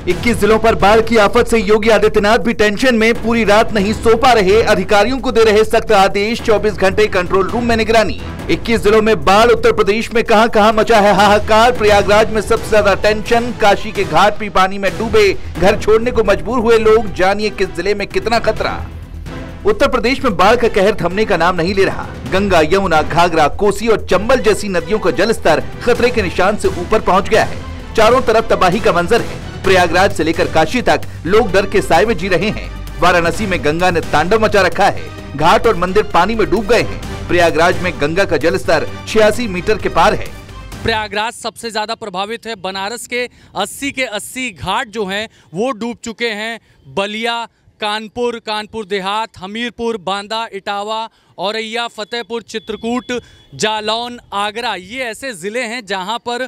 21 जिलों पर बाढ़ की आफत से योगी आदित्यनाथ भी टेंशन में, पूरी रात नहीं सो पा रहे, अधिकारियों को दे रहे सख्त आदेश, 24 घंटे कंट्रोल रूम में निगरानी। 21 जिलों में बाढ़, उत्तर प्रदेश में कहां-कहां मचा है हाहाकार। प्रयागराज में सबसे ज्यादा टेंशन, काशी के घाट भी पानी में डूबे, घर छोड़ने को मजबूर हुए लोग। जानिए किस जिले में कितना खतरा। उत्तर प्रदेश में बाढ़ का कहर थमने का नाम नहीं ले रहा। गंगा, यमुना, घाघरा, कोसी और चंबल जैसी नदियों का जलस्तर खतरे के निशान से ऊपर पहुंच गया है। चारों तरफ तबाही का मंजर है। प्रयागराज से लेकर काशी तक लोग डर के साए में जी रहे हैं। वाराणसी में गंगा ने तांडव मचा रखा है। घाट और मंदिर पानी में डूब गए हैं। प्रयागराज में गंगा का जलस्तर 86 मीटर के पार है। प्रयागराज सबसे ज्यादा प्रभावित है। बनारस के 80 के 80 घाट जो हैं वो डूब चुके हैं। बलिया, कानपुर, कानपुर देहात, हमीरपुर, बांदा, इटावा, औरैया, फतेहपुर, चित्रकूट, जालौन, आगरा, ये ऐसे ज़िले हैं जहां पर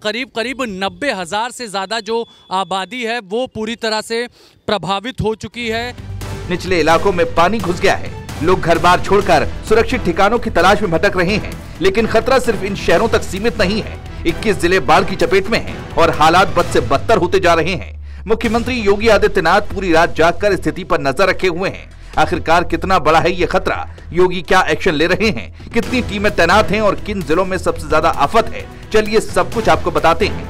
करीब 90,000 से ज़्यादा जो आबादी है वो पूरी तरह से प्रभावित हो चुकी है। निचले इलाकों में पानी घुस गया है। लोग घर बार छोड़कर सुरक्षित ठिकानों की तलाश में भटक रहे हैं। लेकिन खतरा सिर्फ इन शहरों तक सीमित नहीं है। 21 जिले बाढ़ की चपेट में हैं और हालात बद से बदतर होते जा रहे हैं। मुख्यमंत्री योगी आदित्यनाथ पूरी रात जागकर स्थिति पर नजर रखे हुए हैं। आखिरकार कितना बड़ा है ये खतरा, योगी क्या एक्शन ले रहे हैं, कितनी टीमें तैनात हैं और किन जिलों में सबसे ज्यादा आफत है, चलिए सब कुछ आपको बताते हैं।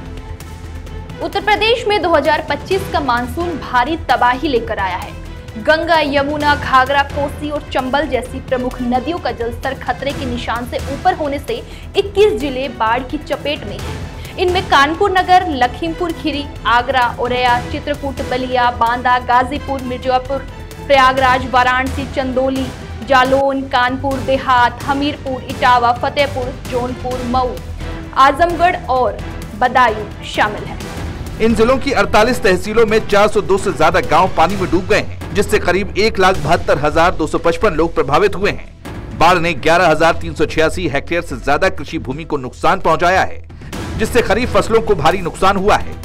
उत्तर प्रदेश में 2025 का मानसून भारी तबाही लेकर आया है। गंगा, यमुना, घाघरा, कोसी और चंबल जैसी प्रमुख नदियों का जलस्तर खतरे के निशान से ऊपर होने से 21 जिले बाढ़ की चपेट में हैं। इनमें कानपुर नगर, लखीमपुर खीरी, आगरा, औरैया, चित्रकूट, बलिया, बांदा, गाजीपुर, मिर्जापुर, प्रयागराज, वाराणसी, चंदौली, जालौन, कानपुर देहात, हमीरपुर, इटावा, फतेहपुर, जौनपुर, मऊ, आजमगढ़ और बदायूं शामिल हैं। इन जिलों की 48 तहसीलों में 402 से ज्यादा गांव पानी में डूब गए हैं, जिससे करीब 1,72,255 लोग प्रभावित हुए हैं। बाढ़ ने 11,386 हेक्टेयर से ज्यादा कृषि भूमि को नुकसान पहुंचाया है, जिससे खरीफ फसलों को भारी नुकसान हुआ है।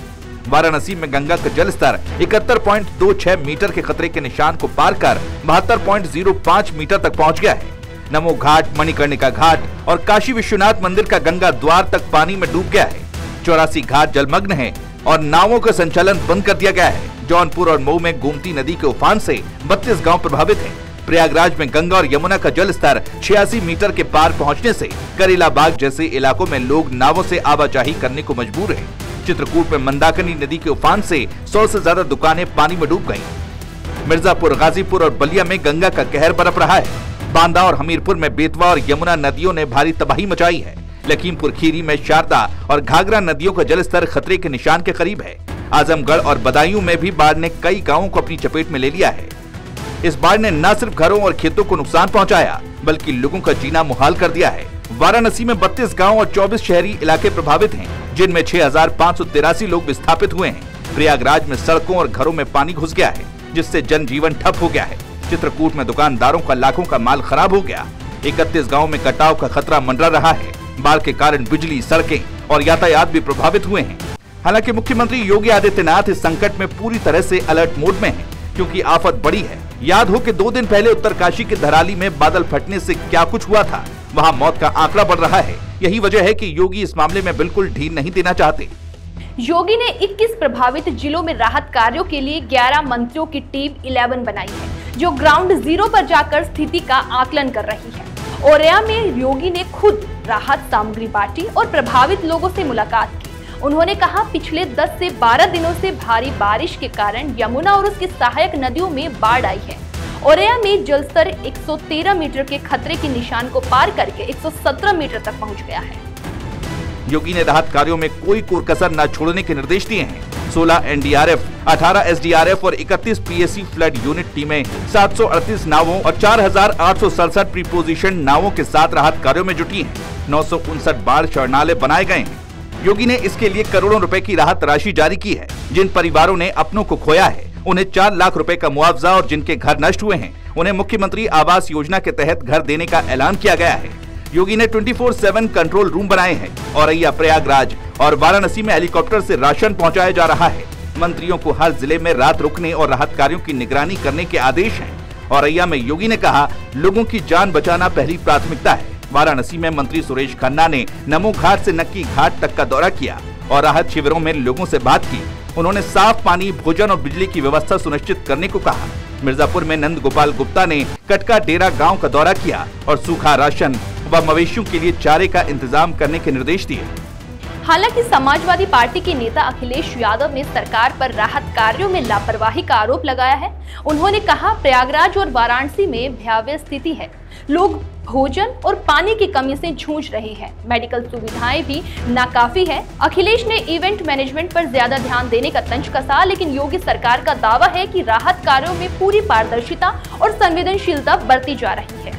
वाराणसी में गंगा का जलस्तर 71.26 मीटर के खतरे के निशान को पार कर 72.05 मीटर तक पहुंच गया है। नमो घाट, मणिकर्णिका घाट और काशी विश्वनाथ मंदिर का गंगा द्वार तक पानी में डूब गया है। 84 घाट जलमग्न है और नावों का संचालन बंद कर दिया गया है। जौनपुर और मऊ में गोमती नदी के उफान से 32 गांव प्रभावित हैं। प्रयागराज में गंगा और यमुना का जलस्तर 86 मीटर के पार पहुंचने से करेला बाग जैसे इलाकों में लोग नावों से आवाजाही करने को मजबूर हैं। चित्रकूट में मंदाकिनी नदी के उफान से 100 से ज्यादा दुकानें पानी में डूब गईं। मिर्जापुर, गाजीपुर और बलिया में गंगा का कहर बरप रहा है। बांदा और हमीरपुर में बेतवा और यमुना नदियों ने भारी तबाही मचाई है। लखीमपुर खीरी में शारदा और घाघरा नदियों का जलस्तर खतरे के निशान के करीब है। आजमगढ़ और बदायूं में भी बाढ़ ने कई गाँवों को अपनी चपेट में ले लिया है। इस बाढ़ ने न सिर्फ घरों और खेतों को नुकसान पहुंचाया, बल्कि लोगों का जीना मुहाल कर दिया है। वाराणसी में 32 गांव और 24 शहरी इलाके प्रभावित हैं, जिनमें 6,583 लोग विस्थापित हुए हैं। प्रयागराज में सड़कों और घरों में पानी घुस गया है, जिससे जनजीवन ठप हो गया है। चित्रकूट में दुकानदारों का लाखों का माल खराब हो गया। 31 गाँव में कटाव का खतरा मंडरा रहा है। बाढ़ के कारण बिजली, सड़कें और यातायात भी प्रभावित हुए हैं। हालांकि मुख्यमंत्री योगी आदित्यनाथ इस संकट में पूरी तरह से अलर्ट मोड में हैं, क्योंकि आफत बड़ी है। याद हो कि 2 दिन पहले उत्तरकाशी के धराली में बादल फटने से क्या कुछ हुआ था। वहां मौत का आंकड़ा बढ़ रहा है। यही वजह है कि योगी इस मामले में बिल्कुल ढील नहीं देना चाहते। योगी ने 21 प्रभावित जिलों में राहत कार्यों के लिए 11 मंत्रियों की टीम 11 बनाई है, जो ग्राउंड जीरो पर जाकर स्थिति का आकलन कर रही है। औरैया में योगी ने खुद राहत सामग्री बांटी और प्रभावित लोगों से मुलाकात की। उन्होंने कहा, पिछले 10 से 12 दिनों से भारी बारिश के कारण यमुना और उसकी सहायक नदियों में बाढ़ आई है। औरैया में जलस्तर 113 मीटर के खतरे के निशान को पार करके 117 मीटर तक पहुंच गया है। योगी ने राहत कार्यों में कोई कोर-कसर न छोड़ने के निर्देश दिए हैं। 16 एनडीआरएफ, 18 एसडीआरएफ और 31 पीएसी फ्लड यूनिट टीमें 738 नावों और 4,867 प्रीपोजिशन नावों के साथ राहत कार्यों में जुटी हैं। 959 बाढ़ शरणालय बनाए गए हैं। योगी ने इसके लिए करोड़ों रुपए की राहत राशि जारी की है। जिन परिवारों ने अपनों को खोया है, उन्हें 4 लाख रुपए का मुआवजा और जिनके घर नष्ट हुए हैं, उन्हें मुख्यमंत्री आवास योजना के तहत घर देने का ऐलान किया गया है। योगी ने 24/7 कंट्रोल रूम बनाए हैं। औरैया, प्रयागराज और वाराणसी में हेलीकॉप्टर से राशन पहुंचाया जा रहा है। मंत्रियों को हर जिले में रात रुकने और राहत कार्यों की निगरानी करने के आदेश हैं। औरैया में योगी ने कहा, लोगों की जान बचाना पहली प्राथमिकता है। वाराणसी में मंत्री सुरेश खन्ना ने नमो घाट से नक्की घाट तक का दौरा किया और राहत शिविरों में लोगों से बात की। उन्होंने साफ पानी, भोजन और बिजली की व्यवस्था सुनिश्चित करने को कहा। मिर्जापुर में नंद गोपाल गुप्ता ने कटका डेरा गांव का दौरा किया और सूखा राशन व मवेशियों के लिए चारे का इंतजाम करने के निर्देश दिए। हालांकि समाजवादी पार्टी के नेता अखिलेश यादव ने सरकार पर राहत कार्यों में लापरवाही का आरोप लगाया है। उन्होंने कहा, प्रयागराज और वाराणसी में भयावह स्थिति है, लोग भोजन और पानी की कमी से जूझ रहे हैं, मेडिकल सुविधाएं भी नाकाफी है। अखिलेश ने इवेंट मैनेजमेंट पर ज्यादा ध्यान देने का तंज कसा, लेकिन योगी सरकार का दावा है कि राहत कार्यों में पूरी पारदर्शिता और संवेदनशीलता बरती जा रही है।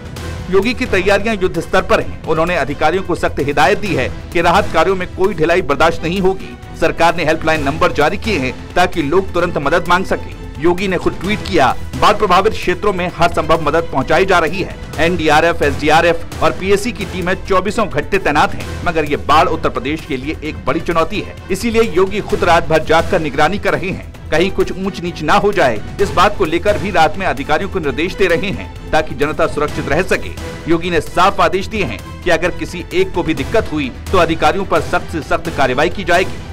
योगी की तैयारियां युद्ध स्तर पर हैं। उन्होंने अधिकारियों को सख्त हिदायत दी है कि राहत कार्यों में कोई ढिलाई बर्दाश्त नहीं होगी। सरकार ने हेल्पलाइन नंबर जारी किए हैं ताकि लोग तुरंत मदद मांग सकें। योगी ने खुद ट्वीट किया, बाढ़ प्रभावित क्षेत्रों में हर संभव मदद पहुंचाई जा रही है। एनडीआरएफ, एसडीआरएफ और पीएसी की टीमें 24 घंटे तैनात हैं, मगर ये बाढ़ उत्तर प्रदेश के लिए एक बड़ी चुनौती है। इसीलिए योगी खुद रात भर जागकर निगरानी कर रहे हैं, कहीं कुछ ऊंच नीच ना हो जाए, इस बात को लेकर भी रात में अधिकारियों को निर्देश दे रहे हैं ताकि जनता सुरक्षित रह सके। योगी ने साफ आदेश दिए हैं कि अगर किसी एक को भी दिक्कत हुई तो अधिकारियों पर सख्त से सख्त कार्रवाई की जाएगी।